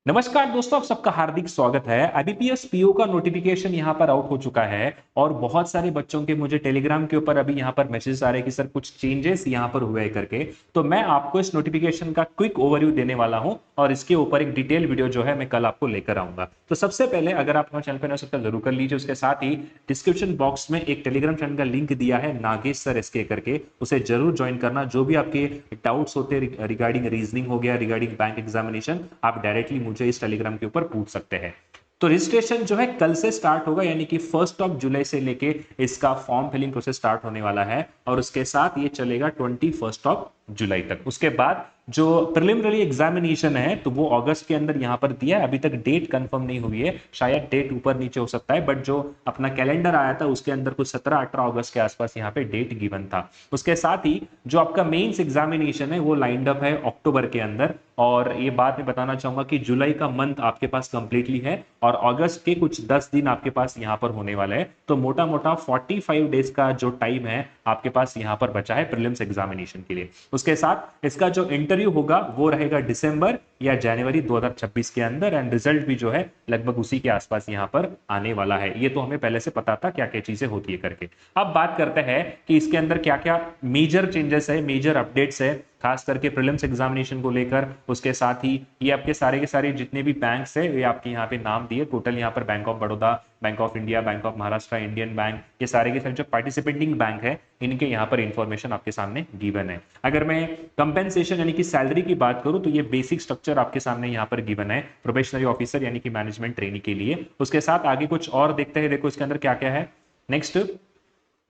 नमस्कार दोस्तों, आप सबका हार्दिक स्वागत है। आईबीपीएस पीओ का नोटिफिकेशन यहाँ पर आउट हो चुका है और बहुत सारे बच्चों के मुझे टेलीग्राम के ऊपर अभी यहाँ पर मैसेज आ रहे हैं कि सर कुछ चेंजेस यहाँ पर हुए हैं करके। तो मैं आपको इस नोटिफिकेशन का क्विक ओवरव्यू देने वाला हूँ और इसके ऊपर एक डिटेल वीडियो जो है मैं कल आपको लेकर आऊंगा। तो सबसे पहले अगर आप हमारे चैनल पर नए हो सब्सक्राइब जरूर कर लीजिए। उसके साथ ही डिस्क्रिप्शन बॉक्स में एक टेलीग्राम चैनल का लिंक दिया है, नागेश सर एसके करके, उसे जरूर ज्वाइन करना। जो भी आपके डाउट्स होते हैं रिगार्डिंग रीजनिंग हो गया, रिगार्डिंग बैंक एग्जामिनेशन, आप डायरेक्टली मुझे इस टेलीग्राम के ऊपर पूछ सकते हैं। तो रजिस्ट्रेशन जो है कल से स्टार्ट होगा, यानी कि 1 जुलाई से लेके इसका फॉर्म फिलिंग प्रोसेस स्टार्ट होने वाला है और उसके साथ ये चलेगा 21 जुलाई तक। उसके बाद जो प्रिलिमिनरी एग्जामिनेशन है तो वो अगस्त के अंदर यहां पर दिया है। अभी तक डेट कंफर्म नहीं हुई है, शायद डेट ऊपर नीचे हो सकता है, बट जो अपना कैलेंडर आया था उसके अंदर कुछ 17-18 अगस्त के आसपास यहाँ पे डेट गिवन था। उसके साथ ही जो आपका मेंस एग्जामिनेशन है वो लाइंड अप है अक्टूबर के अंदर। और ये बात मैं बताना चाहूंगा कि जुलाई का मंथ आपके पास कंप्लीटली है और अगस्त के कुछ 10 दिन आपके पास यहां पर होने वाले हैं। तो मोटा मोटा 45 डेज का जो टाइम है आपके पास यहां पर बचा है प्रीलिम्स एग्जामिनेशन के लिए। उसके साथ इसका जो इंटरव्यू होगा वो रहेगा दिसंबर या जनवरी 2026 के अंदर एंड रिजल्ट भी जो है लगभग उसी के आसपास यहां पर आने वाला है। ये तो हमें पहले से पता था क्या क्या चीजें होती है करके। अब बात करते हैं कि इसके अंदर क्या क्या मेजर चेंजेस है, मेजर अपडेट्स है, खास करके प्रीलिम्स एग्जामिनेशन को लेकर। उसके साथ ही ये आपके सारे के सारे जितने भी बैंक्स है ये आपके यहाँ पे नाम दिए टोटल। यहाँ पर bank of Baroda, bank of India, bank of Maharashtra, Indian bank, ये सारे के सारे जो पार्टिसिपेटिंग बैंक है इनके यहाँ पर इंफॉर्मेशन आपके सामने गिवन है। अगर मैं कंपेंसेशन यानी कि सैलरी की बात करूं तो ये बेसिक स्ट्रक्चर आपके सामने यहाँ पर गिवन है प्रोबेशनरी ऑफिसर यानी कि मैनेजमेंट ट्रेनी के लिए। उसके साथ आगे कुछ और देखते हैं, देखो इसके अंदर क्या क्या है। नेक्स्ट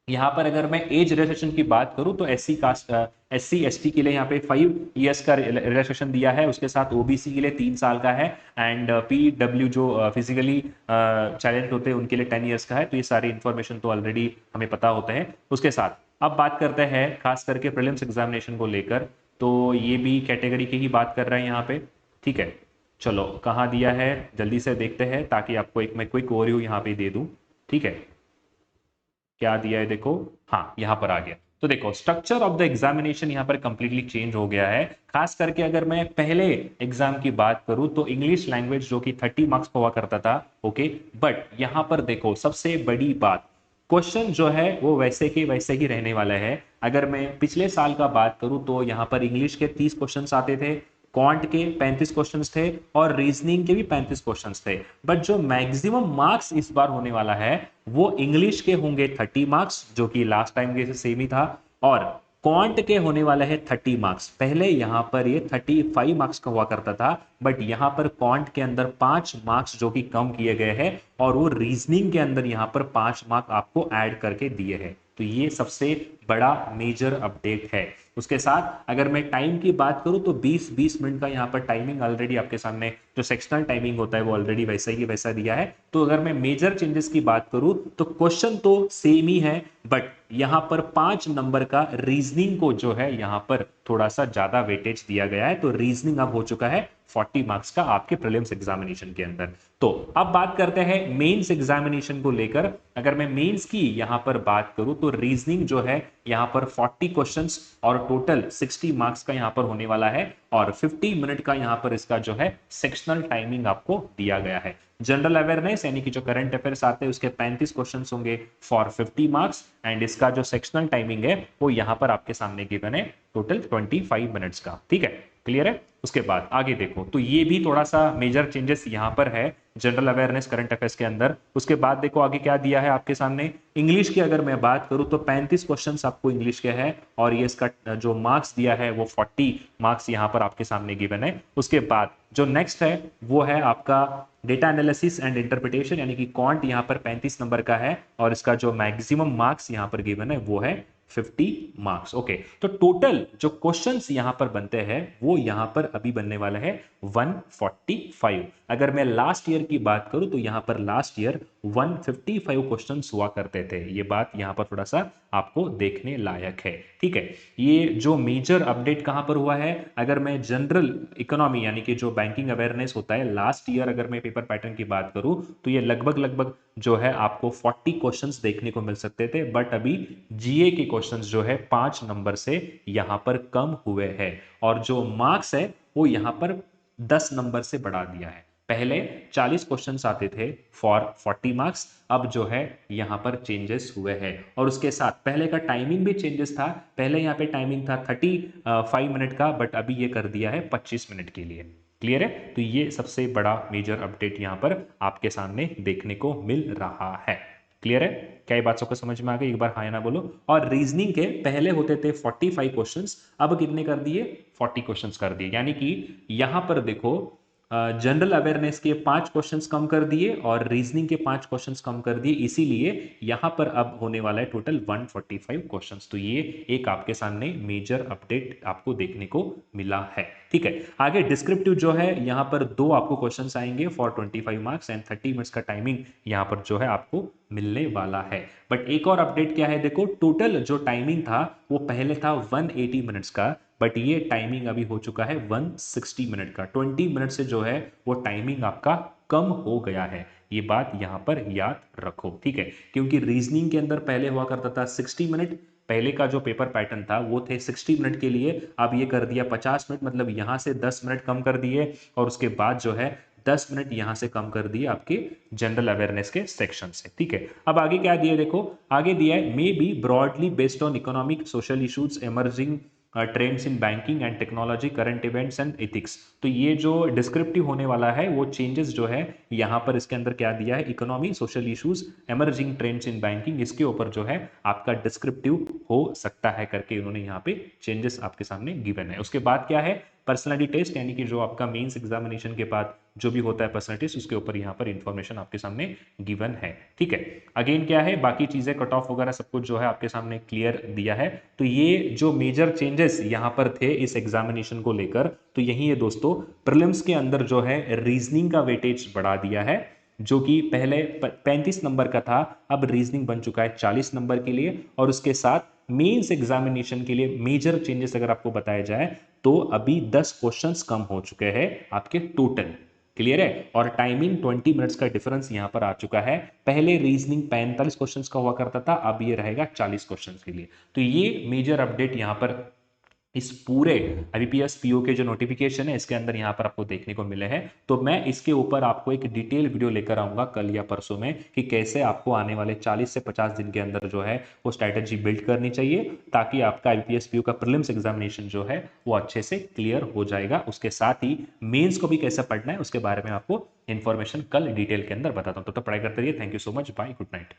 यहाँ पर अगर मैं एज रिलैक्सेशन की बात करूं तो एससी कास्ट, एससी एसटी के लिए यहाँ पे 5 इयर्स का रिलैक्सेशन दिया है। उसके साथ ओबीसी के लिए 3 साल का है एंड पीडब्ल्यू जो फिजिकली चैलेंज होते हैं उनके लिए 10 इयर्स का है। तो ये सारी इंफॉर्मेशन तो ऑलरेडी हमें पता होते हैं। उसके साथ अब बात करते हैं खास करके प्रीलिम्स एग्जामिनेशन को लेकर, तो ये भी कैटेगरी की ही बात कर रहे हैं यहाँ पे। ठीक है, चलो कहाँ दिया है जल्दी से देखते हैं ताकि आपको एक मैं क्विक ओवरव्यू यहाँ पे दे दूं। ठीक है, क्या दिया है देखो, हाँ यहाँ पर आ गया। तो देखो स्ट्रक्चर ऑफ द एग्जामिनेशन यहाँ पर कंप्लीटली चेंज हो गया है। खास करके अगर मैं पहले एग्जाम की बात करूं तो इंग्लिश लैंग्वेज जो कि 30 मार्क्स का हुआ करता था, ओके, बट यहाँ पर देखो सबसे बड़ी बात, क्वेश्चन जो है वो वैसे के वैसे ही रहने वाला है। अगर मैं पिछले साल का बात करूं तो यहाँ पर इंग्लिश के 30 क्वेश्चंस आते थे, क्वांट के 35 क्वेश्चंस थे और रीजनिंग के भी 35 क्वेश्चंस थे। बट जो मैक्सिमम मार्क्स इस बार होने वाला है वो इंग्लिश के होंगे 30 मार्क्स, जो कि लास्ट टाइम के सेम ही था, और क्वांट के होने वाले हैं 30 मार्क्स। पहले यहां पर ये 35 मार्क्स का हुआ करता था, बट यहां पर क्वांट के अंदर 5 मार्क्स जो कि कम किए गए हैं और वो रीजनिंग के अंदर यहां पर 5 मार्क्स आपको ऐड करके दिए हैं। तो ये सबसे बड़ा मेजर अपडेट है। उसके साथ अगर मैं टाइम की बात करूं तो 20-20 मिनट का यहाँ पर टाइमिंग ऑलरेडी आपके सामने जो सेक्शनल टाइमिंग होता है वो ऑलरेडी वैसा ही वैसा दिया है। तो अगर मैं मेजर चेंजेस की बात करूं तो क्वेश्चन तो सेम ही है, बट यहां पर 5 नंबर का रीजनिंग को जो है यहां पर थोड़ा सा ज्यादा वेटेज दिया गया है। तो रीजनिंग अब हो चुका है 40 मार्क्स का आपके प्रीलिम्स एग्जामिनेशन के अंदर। तो अब बात करते हैं मेंस एग्जामिनेशन को लेकर। अगर मैं मेंस की यहां पर बात करूं तो रीजनिंग जो है यहां पर 40 क्वेश्चंस और टोटल 60 मार्क्स का यहां पर होने वाला है और 50 मिनट का यहां पर इसका जो है सेक्शनल टाइमिंग आपको दिया गया है। जनरल अवेयरनेस यानी कि जो करंट अफेयर्स आते हैं उसके 35 क्वेश्चंस होंगे फॉर 50 मार्क्स एंड इसका जो सेक्शनल टाइमिंग है वो यहां पर आपके सामने गिवन है टोटल 25 मिनट्स का। ठीक है, क्लियर है। उसके बाद आगे देखो तो ये भी थोड़ा सा मेजर चेंजेस यहां पर है जनरल अवेयरनेस करंट अफेयर्स के अंदर। उसके बाद देखो आगे क्या दिया है आपके सामने। इंग्लिश की अगर मैं बात करूं तो 35 क्वेश्चंस आपको इंग्लिश के है और ये इसका जो मार्क्स दिया है वो 40 मार्क्स यहां पर आपके सामने गिवन है। उसके बाद जो नेक्स्ट है वो है आपका डेटा एनालिसिस एंड इंटरप्रिटेशन यानी कि क्वांट यहां पर 35 नंबर का है और इसका जो मैक्सिमम मार्क्स यहां पर गिवन है वो है 50 मार्क्स। ओके, तो टोटल जो क्वेश्चंस यहां पर बनते हैं वो यहां पर अभी बनने वाला है 145। अगर मैं लास्ट ईयर की बात करूं तो यहां पर लास्ट ईयर 155 क्वेश्चंस हुआ करते थे। ये बात यहां पर थोड़ा सा आपको देखने लायक है। ठीक है, ये जो मेजर अपडेट कहां पर हुआ है, अगर मैं जनरल इकोनॉमी यानी कि जो बैंकिंग अवेयरनेस होता है लास्ट ईयर अगर मैं पेपर पैटर्न की बात करूं तो ये लगभग लगभग जो है आपको 40 क्वेश्चंस देखने को मिल सकते थे, बट अभी जीए के क्वेश्चंस जो है 5 नंबर से यहां पर कम हुए हैं और जो मार्क्स है वो यहां पर 10 नंबर से बढ़ा दिया है। पहले 40 क्वेश्चंस आते थे फॉर 40 मार्क्स, अब जो है यहाँ पर चेंजेस हुए हैं। और उसके साथ पहले का टाइमिंग भी चेंजेस था। पहले यहाँ पे टाइमिंग था 35 मिनट का, बट अभी ये कर दिया है 25 मिनट के लिए। क्लियर है? तो ये सबसे बड़ा मेजर अपडेट यहाँ पर आपके सामने देखने को मिल रहा है। क्लियर है? क्या ये बात सबको समझ में आ गई? एक बार हाँ या ना बोलो। और रीजनिंग के पहले होते थे 45 क्वेश्चंस, अब कितने कर दिए? 40 क्वेश्चंस कर दिए। यानी कि यहां पर देखो, जनरल अवेयरनेस के 5 क्वेश्चंस कम कर दिए और रीजनिंग के 5 क्वेश्चंस कम कर दिए, इसीलिए यहां पर अब होने वाला है टोटल 145 क्वेश्चंस। तो ये एक आपके सामने मेजर अपडेट आपको देखने को मिला है। ठीक है, आगे डिस्क्रिप्टिव जो है यहाँ पर 2 आपको क्वेश्चंस आएंगे फॉर 25 मार्क्स एंड 30 मिनट्स का टाइमिंग यहाँ पर जो है आपको मिलने वाला है। बट एक और अपडेट क्या है, देखो टोटल जो टाइमिंग था वो पहले था 180 मिनट्स का, बट ये टाइमिंग अभी हो चुका है 160 मिनट का। 20 मिनट से जो है वो टाइमिंग आपका कम हो गया है। ये बात यहां पर याद रखो। ठीक है, क्योंकि रीजनिंग के अंदर पहले हुआ करता था 60 मिनट, पहले का जो पेपर पैटर्न था वो थे 60 मिनट के लिए, अब ये कर दिया 50 मिनट, मतलब यहां से 10 मिनट कम कर दिए और उसके बाद जो है 10 मिनट यहां से कम कर दिए आपके जनरल अवेयरनेस के सेक्शन से। ठीक है, अब आगे क्या दिया देखो, आगे दिया है may be broadly based on economic social issues emerging trends in banking and technology current events and ethics. तो ये जो डिस्क्रिप्टिव होने वाला है वो चेंजेस जो है यहाँ पर इसके अंदर क्या दिया है, economy social issues emerging trends in banking, इसके ऊपर जो है आपका डिस्क्रिप्टिव हो सकता है करके उन्होंने यहाँ पे चेंजेस आपके सामने गिवन है। उसके बाद क्या है, पर्सनैलिटी टेस्ट, यानी कि जो आपका मेंस एग्जामिनेशन के बाद जो भी होता है पर्सनैलिटी टेस्ट, उसके ऊपर यहाँ पर इंफॉर्मेशन आपके सामने गिवन है। ठीक है, अगेन क्या है, बाकी चीजें कट ऑफ वगैरह सब कुछ जो है आपके सामने क्लियर दिया है। तो ये जो मेजर चेंजेस यहाँ पर थे इस एग्जामिनेशन को लेकर, तो यही है दोस्तों, प्रीलिम्स के अंदर जो है रीजनिंग का वेटेज बढ़ा दिया है, जो कि पहले 35 नंबर का था, अब रीजनिंग बन चुका है 40 नंबर के लिए। और उसके साथ मेंस एग्जामिनेशन के लिए मेजर चेंजेस अगर आपको बताया जाए तो अभी 10 क्वेश्चंस कम हो चुके हैं आपके टोटल। क्लियर है? और टाइमिंग 20 मिनट्स का डिफरेंस यहां पर आ चुका है। पहले रीजनिंग 45 क्वेश्चंस का हुआ करता था, अब ये रहेगा 40 क्वेश्चंस के लिए। तो ये मेजर अपडेट यहां पर इस पूरे आईबीपीएस पीओ के जो नोटिफिकेशन है इसके अंदर यहाँ पर आपको देखने को मिले हैं। तो मैं इसके ऊपर आपको एक डिटेल वीडियो लेकर आऊंगा कल या परसों में, कि कैसे आपको आने वाले 40 से 50 दिन के अंदर जो है वो स्ट्रैटेजी बिल्ड करनी चाहिए, ताकि आपका आईबीपीएस पीओ का प्रीलिम्स एग्जामिनेशन जो है वो अच्छे से क्लियर हो जाएगा। उसके साथ ही मेन्स को भी कैसे पढ़ना है उसके बारे में आपको इन्फॉर्मेशन कल डिटेल के अंदर बताता हूँ। तो पढ़ाई करते रहिए। Thank you so much, bye, good night.